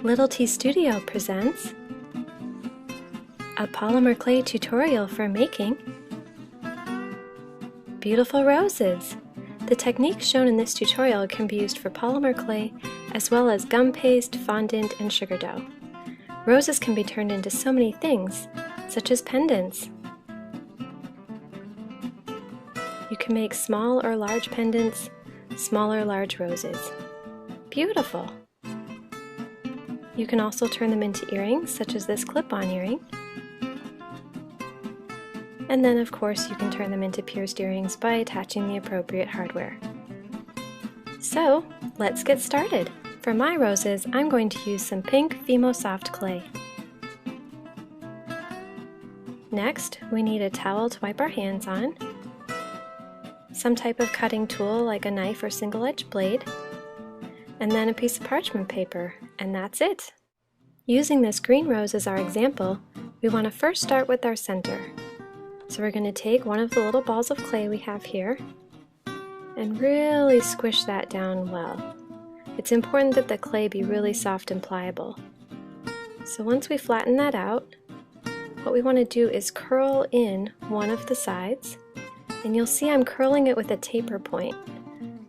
Little T Studio presents a polymer clay tutorial for making beautiful roses. The techniques shown in this tutorial can be used for polymer clay as well as gum paste, fondant, and sugar dough. Roses can be turned into so many things, such as pendants. You can make small or large pendants, small or large roses. Beautiful! You can also turn them into earrings, such as this clip-on earring. And then, of course, you can turn them into pierced earrings by attaching the appropriate hardware. So, let's get started. For my roses, I'm going to use some pink Fimo Soft clay. Next, we need a towel to wipe our hands on, some type of cutting tool like a knife or single-edged blade, and then a piece of parchment paper, and that's it. Using this green rose as our example, we want to first start with our center. So we're going to take one of the little balls of clay we have here and really squish that down well. It's important that the clay be really soft and pliable. So once we flatten that out, what we want to do is curl in one of the sides, and you'll see I'm curling it with a taper point.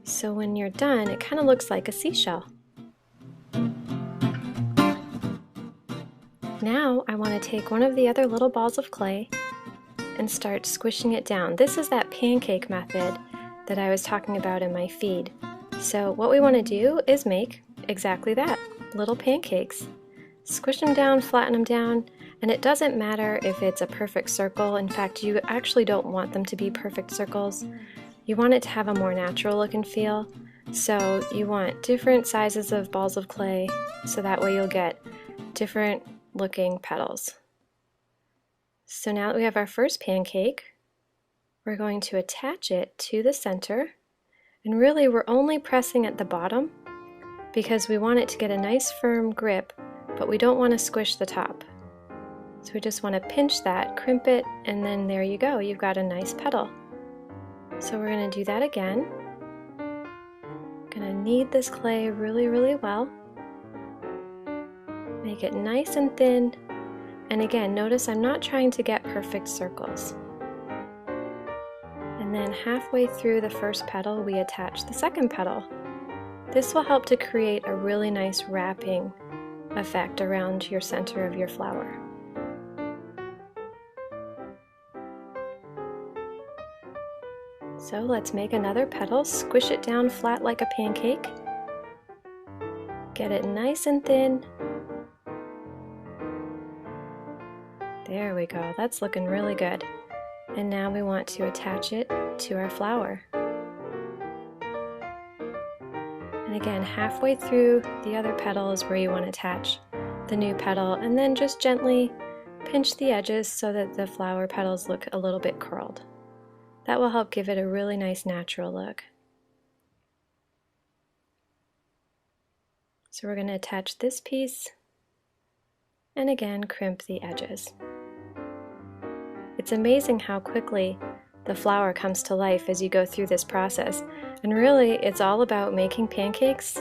So when you're done, it kind of looks like a seashell. Now I want to take one of the other little balls of clay and start squishing it down. This is that pancake method that I was talking about in my feed. So what we want to do is make exactly that, little pancakes. Squish them down, flatten them down, and it doesn't matter if it's a perfect circle. In fact, you actually don't want them to be perfect circles. You want it to have a more natural look and feel. So you want different sizes of balls of clay, so that way you'll get different looking petals. So now that we have our first pancake, we're going to attach it to the center, and really we're only pressing at the bottom because we want it to get a nice firm grip, but we don't want to squish the top. So we just want to pinch that, crimp it, and then there you go, you've got a nice petal. So we're going to do that again. Going to knead this clay really, really well. Make it nice and thin. And again, notice I'm not trying to get perfect circles. And then halfway through the first petal, we attach the second petal. This will help to create a really nice wrapping effect around your center of your flower. So let's make another petal, squish it down flat like a pancake, get it nice and thin. There we go, that's looking really good. And now we want to attach it to our flower. And again, halfway through the other petal is where you want to attach the new petal, and then just gently pinch the edges so that the flower petals look a little bit curled. That will help give it a really nice natural look. So we're going to attach this piece and again crimp the edges. It's amazing how quickly the flower comes to life as you go through this process, and really it's all about making pancakes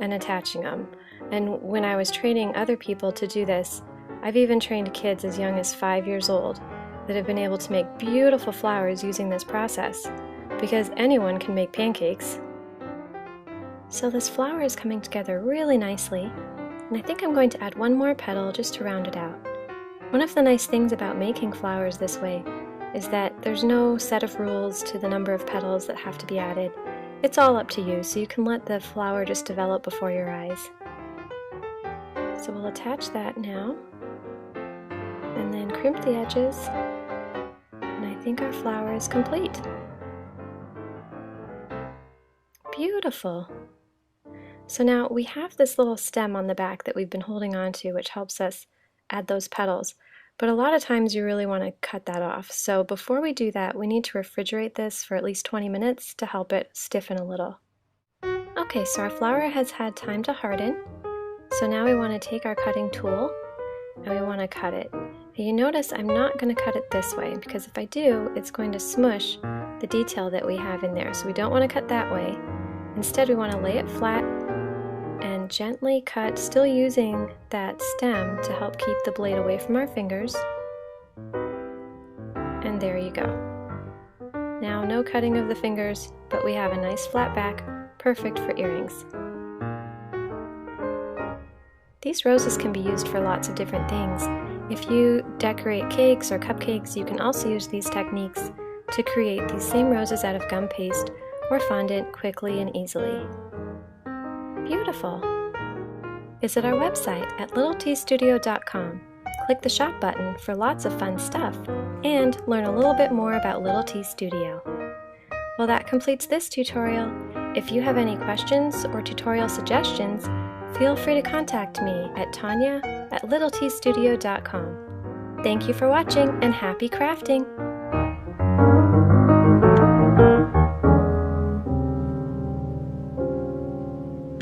and attaching them. And when I was training other people to do this, I've even trained kids as young as 5 years old that have been able to make beautiful flowers using this process, because anyone can make pancakes. So this flower is coming together really nicely, and I think I'm going to add one more petal just to round it out. One of the nice things about making flowers this way is that there's no set of rules to the number of petals that have to be added. It's all up to you, so you can let the flower just develop before your eyes. So we'll attach that now, and then crimp the edges. And I think our flower is complete. Beautiful! So now we have this little stem on the back that we've been holding on to, which helps us add those petals. But a lot of times you really want to cut that off. So before we do that, we need to refrigerate this for at least 20 minutes to help it stiffen a little. Okay, so our flower has had time to harden. So now we want to take our cutting tool and we want to cut it. And you notice I'm not going to cut it this way, because if I do, it's going to smush the detail that we have in there. So we don't want to cut that way. Instead, we want to lay it flat and and gently cut, still using that stem to help keep the blade away from our fingers. And there you go. Now no cutting of the fingers, but we have a nice flat back, perfect for earrings. These roses can be used for lots of different things. If you decorate cakes or cupcakes, you can also use these techniques to create these same roses out of gum paste or fondant quickly and easily. Beautiful! Visit our website at littleteastudio.com. Click the shop button for lots of fun stuff and learn a little bit more about Little Tea Studio. Well, that completes this tutorial. If you have any questions or tutorial suggestions, feel free to contact me at Tanya@littleteastudio.com. Thank you for watching and happy crafting!